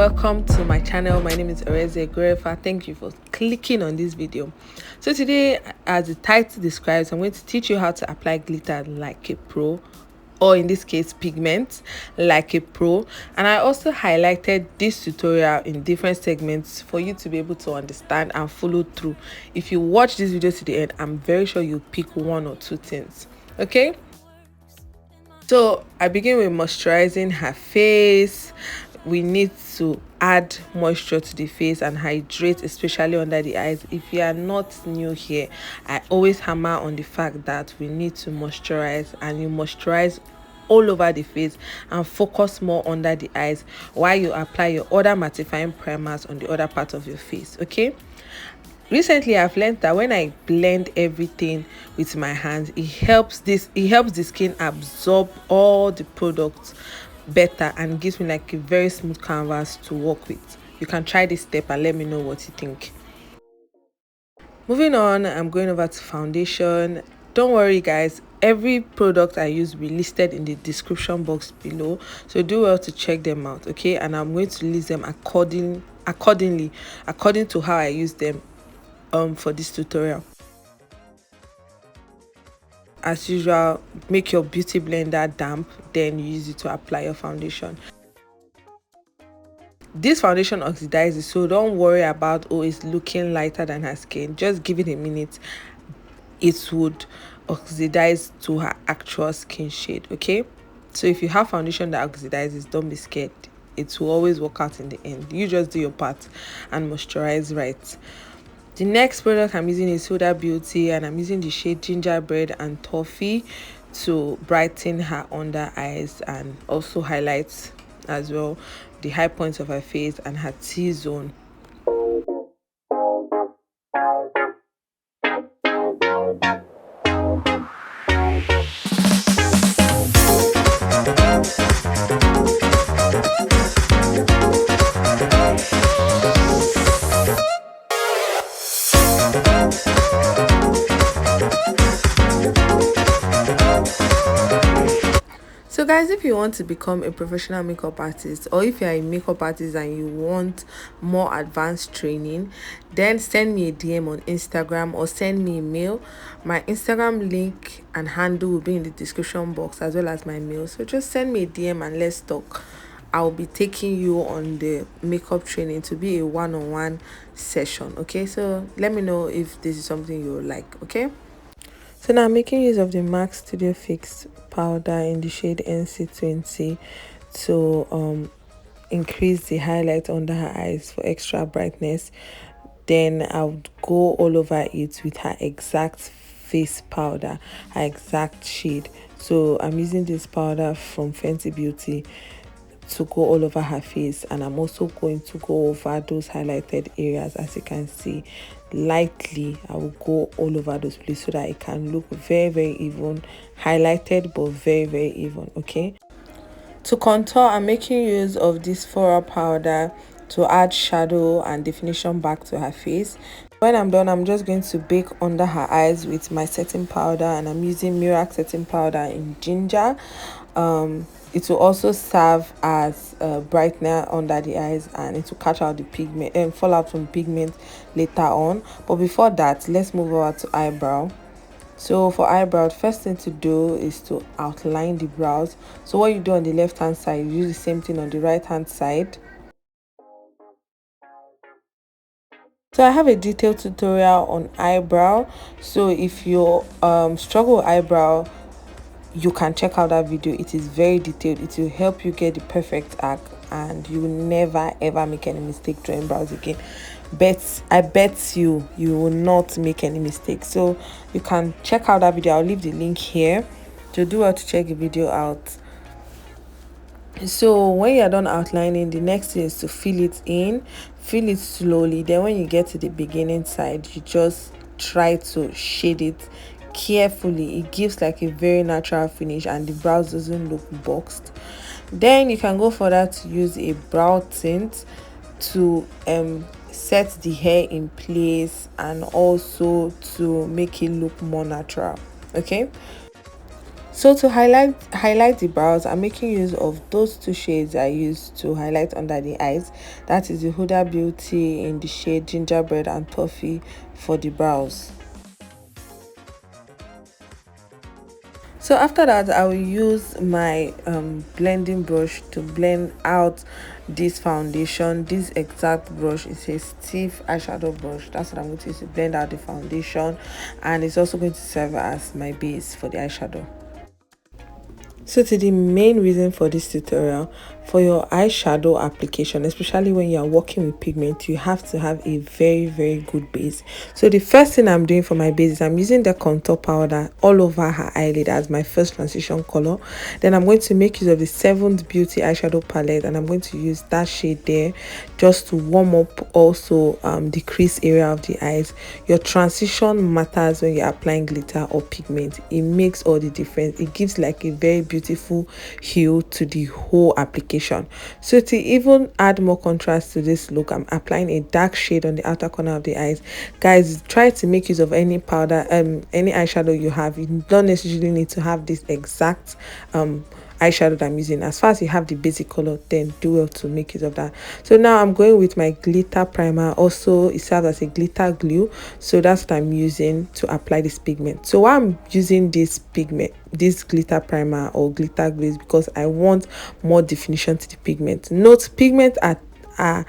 welcome to my channel. My name is Grefa. Thank you for clicking on this video. So today, as the title describes, I'm going to teach you how to apply glitter like a pro, or in this case pigment like a pro. And I also highlighted this tutorial in different segments for you to be able to understand and follow through. If you watch this video to the end, I'm very sure you'll pick one or two things. Okay, so I begin with moisturizing her face. We need to add moisture to the face and hydrate, especially under the eyes. If you are not new here, I always hammer on the fact that we need to moisturize, and you moisturize all over the face and focus more under the eyes while you apply your other mattifying primers on the other part of your face. Okay, recently I've learned that when I blend everything with my hands, it helps the skin absorb all the products better and gives me like a very smooth canvas to work with. You can try this step and let me know what you think. Moving on, I'm going over to foundation. Don't worry guys, every product I use will be listed in the description box below, so do well to check them out. Okay, and I'm going to list them according to how I use them for this tutorial. As usual, make your beauty blender damp, then use it to apply your foundation. This foundation oxidizes, so don't worry about it's looking lighter than her skin. Just give it a minute, it would oxidize to her actual skin shade. Okay, so if you have foundation that oxidizes, don't be scared, it will always work out in the end. You just do your part and moisturize right. The next product I'm using is Huda Beauty, and I'm using the shade Gingerbread and Toffee to brighten her under eyes and also highlight as well the high points of her face and her T-zone. So guys, if you want to become a professional makeup artist, or if you're a makeup artist and you want more advanced training, then send me a DM on Instagram or send me a mail. My Instagram link and handle will be in the description box, as well as my mail. So just send me a DM and let's talk. I'll be taking you on the makeup training to be a one-on-one session. Okay, so let me know if this is something you like. Okay, so now I'm making use of the MAC Studio Fix powder in the shade NC20 to increase the highlight under her eyes for extra brightness. Then I would go all over it with her exact face powder, her exact shade. So I'm using this powder from Fenty Beauty to go all over her face, and I'm also going to go over those highlighted areas. As you can see, lightly I will go all over those places so that it can look very even, highlighted but very even. Okay, to contour, I'm making use of this Ferraruci powder to add shadow and definition back to her face. When I'm done, I'm just going to bake under her eyes with my setting powder, and I'm using Merak setting powder in ginger. It will also serve as a brightener under the eyes, and it will catch out the pigment and fallout from pigment later on. But before that, let's move over to eyebrow. So for eyebrow, the first thing to do is to outline the brows. So what you do on the left hand side, you use the same thing on the right hand side. So I have a detailed tutorial on eyebrow, so if you struggle with eyebrow, you can check out that video. It is very detailed. It will help you get the perfect arc, and you will never ever make any mistake drawing brows again. I bet you will not make any mistakes. So you can check out that video. I'll leave the link here, to do well to check the video out. So when you're done outlining, the next thing is to fill it in. Fill it slowly. Then when you get to the beginning side, you just try to shade it carefully. It gives like a very natural finish, and the brows doesn't look boxed. Then you can go further to use a brow tint to set the hair in place and also to make it look more natural. Okay, So to highlight the brows, I'm making use of those two shades I used to highlight under the eyes. That is the Huda Beauty in the shade Gingerbread and Toffee for the brows. So after that, I will use my blending brush to blend out this foundation. This exact brush is a stiff eyeshadow brush. That's what I'm going to use to blend out the foundation, and it's also going to serve as my base for the eyeshadow. So to the main reason for this tutorial, for your eyeshadow application, especially when you are working with pigment, you have to have a very good base. So the first thing I'm doing for my base is I'm using the contour powder all over her eyelid as my first transition color. Then I'm going to make use of the 7th Beauty eyeshadow palette, and I'm going to use that shade there just to warm up, also the crease area of the eyes. Your transition matters when you're applying glitter or pigment. It makes all the difference. It gives like a very beautiful hue to the whole application. So to even add more contrast to this look, I'm applying a dark shade on the outer corner of the eyes. Guys, try to make use of any powder, any eyeshadow you have. You don't necessarily need to have this exact eyeshadow that I'm using. As far as you have the basic color, then do well to make use of that. So now I'm going with my glitter primer. Also, it serves as a glitter glue, so that's what I'm using to apply this pigment. So why I'm using this pigment, this glitter primer or glitter glue, is because I want more definition to the pigment. Note, pigment are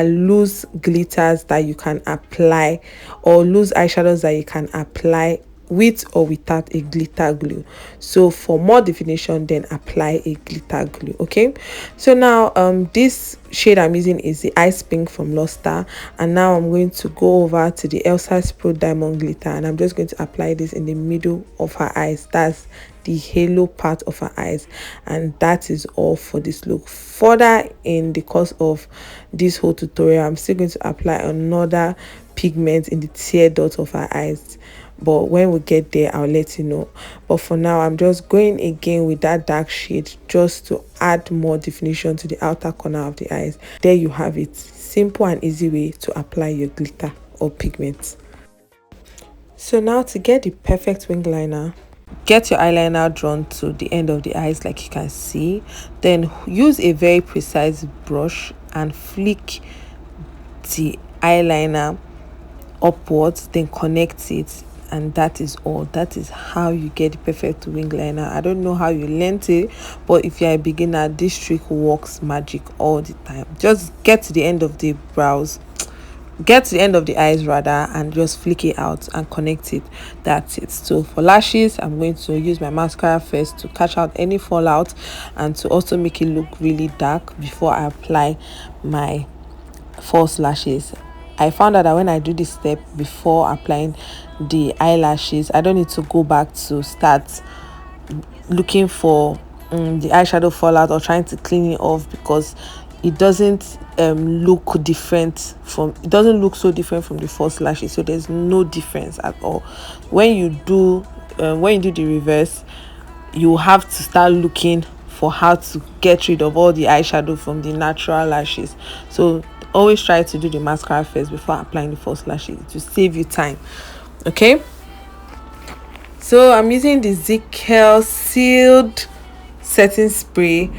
loose glitters that you can apply, or loose eyeshadows that you can apply with or without a glitter glue. So for more definition, then apply a glitter glue. Okay, so now this shade I'm using is the Ice Pink from Luzta, and now I'm going to go over to the Elsas Pro Diamond Glitter, and I'm just going to apply this in the middle of her eyes. That's the halo part of her eyes, and that is all for this look. Further in the course of this whole tutorial, I'm still going to apply another pigment in the tear dot of her eyes, but when we get there I'll let you know. But for now, I'm just going again with that dark shade just to add more definition to the outer corner of the eyes. There you have it. Simple and easy way to apply your glitter or pigment. So now to get the perfect wing liner, get your eyeliner drawn to the end of the eyes like you can see. Then use a very precise brush and flick the eyeliner upwards, then connect it, and that is all. That is how you get the perfect wing liner. I don't know how you learned it, but if you're a beginner, this trick works magic all the time. Just get to the end of the brows, get to the end of the eyes rather, and just flick it out and connect it. That's it. So for lashes, I'm going to use my mascara first to catch out any fallout and to also make it look really dark before I apply my false lashes. I found out that when I do this step before applying the eyelashes, I don't need to go back to start looking for the eyeshadow fallout or trying to clean it off, because it doesn't look different from, it doesn't look so different from the false lashes. So there's no difference at all. When you do the reverse, you have to start looking for how to get rid of all the eyeshadow from the natural lashes. So always try to do the mascara first before applying the false lashes to save you time. Okay, so I'm using the ZKL sealed setting spray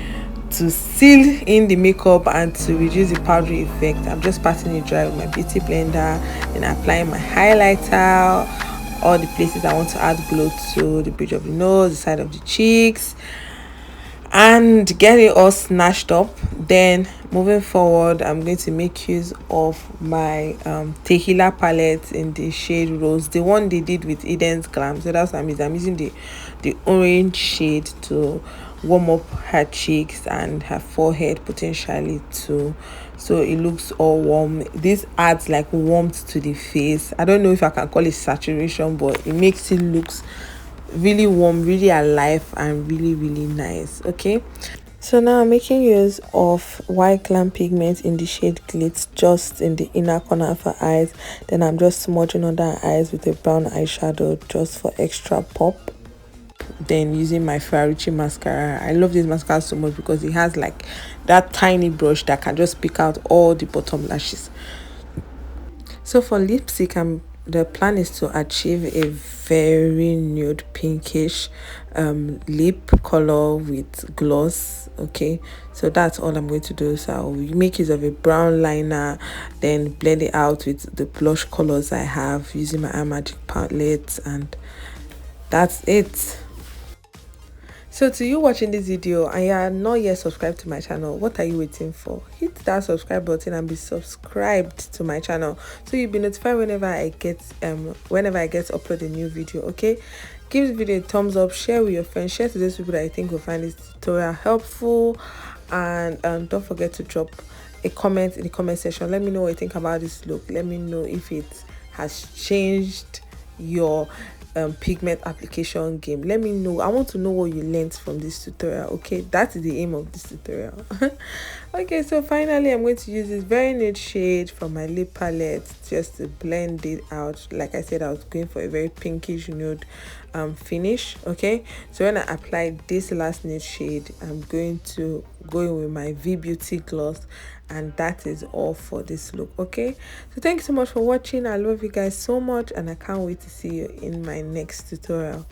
to seal in the makeup and to reduce the powdery effect. I'm just patting it dry with my beauty blender and applying my highlighter, all the places I want to add glow to, the bridge of the nose, the side of the cheeks, and get it all snatched up. Then moving forward, I'm going to make use of my Tehilla palette in the shade Rose, the one they did with Eden's Glam. So that's what I'm using. I'm using the orange shade to warm up her cheeks and her forehead potentially too, so it looks all warm. This adds like warmth to the face. I don't know if I can call it saturation, but it makes it looks really warm, really alive, and really nice. Okay, so now I'm making use of white glam pigment in the shade Glitz just in the inner corner of her eyes. Then I'm just smudging under her eyes with a brown eyeshadow just for extra pop. Then using my Ferraruci mascara. I love this mascara so much because it has like that tiny brush that can just pick out all the bottom lashes. So for lipstick, I'm the plan is to achieve a very nude pinkish lip color with gloss. Okay, so that's all I'm going to do. So I'll make use of a brown liner, then blend it out with the blush colors I have using my Imagic palette, and that's it. So to you watching this video and you are not yet subscribed to my channel, what are you waiting for? Hit that subscribe button and be subscribed to my channel so you'll be notified whenever I get upload a new video. Okay, give this video a thumbs up, share with your friends, share to those people that I think will find this tutorial helpful, and don't forget to drop a comment in the comment section. Let me know what you think about this look. Let me know if it has changed your pigment application game. Let me know. I want to know what you learned from this tutorial. Okay, that is the aim of this tutorial. Okay, so finally I'm going to use this very nude shade from my lip palette just to blend it out. Like I said, I was going for a very pinkish nude finish. Okay, so when I apply this last nude shade, I'm going to go in with my Beuaty gloss, and that is all for this look. Okay, so thank you so much for watching. I love you guys so much, and I can't wait to see you in my next tutorial.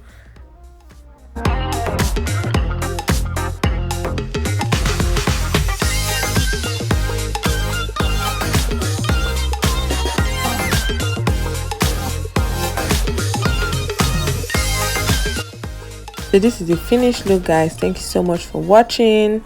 So this is the finished look, guys. Thank you so much for watching.